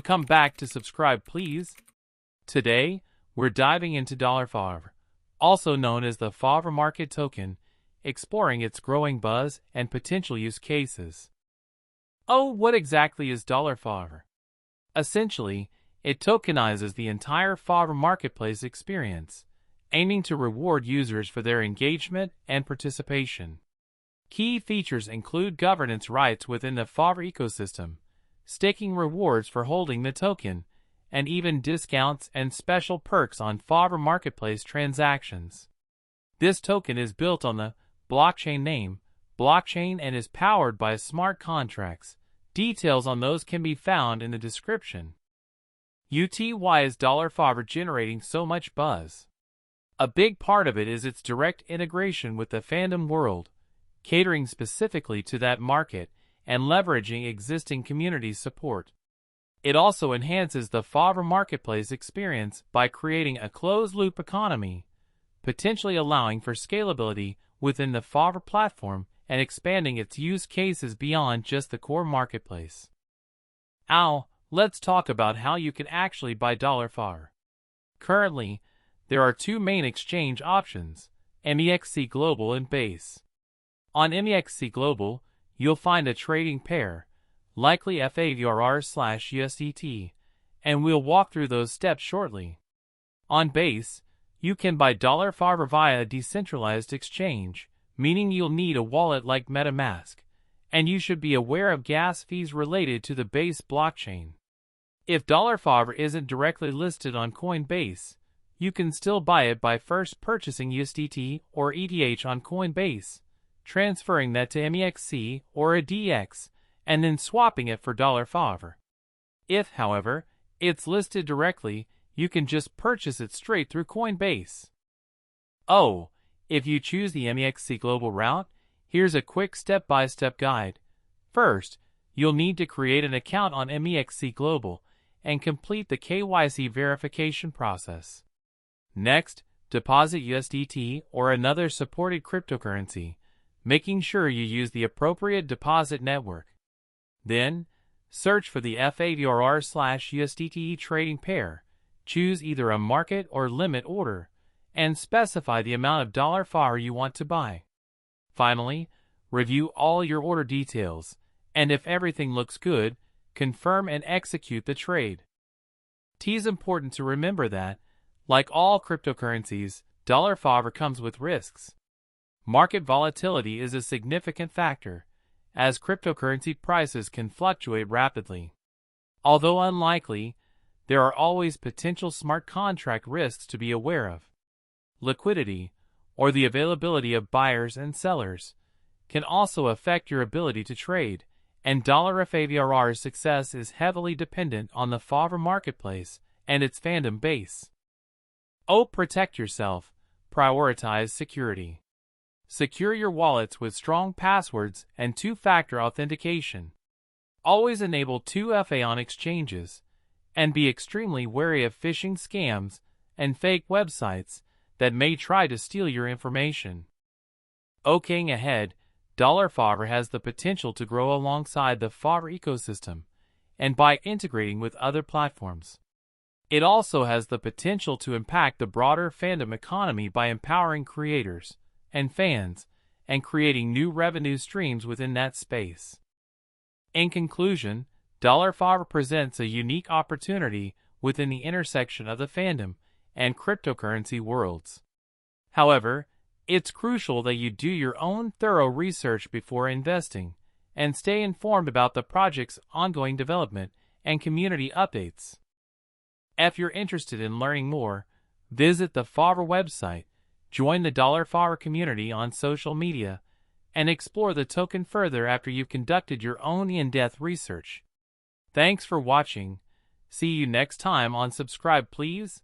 Come back to subscribe, please. Today, we're diving into FAVRR, also known as the FAVRR market token, exploring its growing buzz and potential use cases. Oh, what exactly is FAVRR? Essentially, it tokenizes the entire FAVRR marketplace experience, aiming to reward users for their engagement and participation. Key features include governance rights within the FAVRR ecosystem, staking rewards for holding the token, and even discounts and special perks on FAVRR marketplace transactions. This token is built on the blockchain name, blockchain, and is powered by smart contracts. Details on those can be found in the description. Why is FAVRR generating so much buzz? A big part of it is its direct integration with the fandom world, catering specifically to that market and leveraging existing community support. It also enhances the FAVRR marketplace experience by creating a closed-loop economy, potentially allowing for scalability within the FAVRR platform and expanding its use cases beyond just the core marketplace. Now, let's talk about how you can actually buy FAVRR. Currently, there are two main exchange options, MEXC Global and Base. On MEXC Global, you'll find a trading pair, likely FAVRR/USDT, and we'll walk through those steps shortly. On Base, you can buy FAVRR via a decentralized exchange, meaning you'll need a wallet like MetaMask, and you should be aware of gas fees related to the Base blockchain. If FAVRR isn't directly listed on COINBASE, you can still buy it by first purchasing USDT or ETH on COINBASE, transferring that to MEXC or a DX, and then swapping it for FAVRR. If, however, it's listed directly, you can just purchase it straight through COINBASE. Oh, if you choose the MEXC Global route, here's a quick step-by-step guide. First, you'll need to create an account on MEXC Global and complete the KYC verification process. Next, deposit USDT or another supported cryptocurrency, making sure you use the appropriate deposit network. Then, search for the FAVRR/USDT trading pair, choose either a market or limit order, and specify the amount of FAVRR you want to buy. Finally, review all your order details, and if everything looks good, confirm and execute the trade. It's important to remember that, like all cryptocurrencies, FAVRR comes with risks. Market volatility is a significant factor, as cryptocurrency prices can fluctuate rapidly. Although unlikely, there are always potential smart contract risks to be aware of. Liquidity, or the availability of buyers and sellers, can also affect your ability to trade, and FAVRR's success is heavily dependent on the FAVRR marketplace and its fandom base. Protect yourself. Prioritize security. Secure your wallets with strong passwords and two-factor authentication. Always enable 2FA on exchanges, and be extremely wary of phishing scams and fake websites that may try to steal your information. Looking ahead, FAVRR has the potential to grow alongside the FAVRR ecosystem and by integrating with other platforms. It also has the potential to impact the broader fandom economy by empowering creators and fans and creating new revenue streams within that space. In conclusion, FAVRR presents a unique opportunity within the intersection of the fandom and cryptocurrency worlds. However, it's crucial that you do your own thorough research before investing and stay informed about the project's ongoing development and community updates. If you're interested in learning more, visit the FAVRR website, join the FAVRR community on social media, and explore the token further after you've conducted your own in-depth research. Thanks for watching. See you next time on Subscribe Please.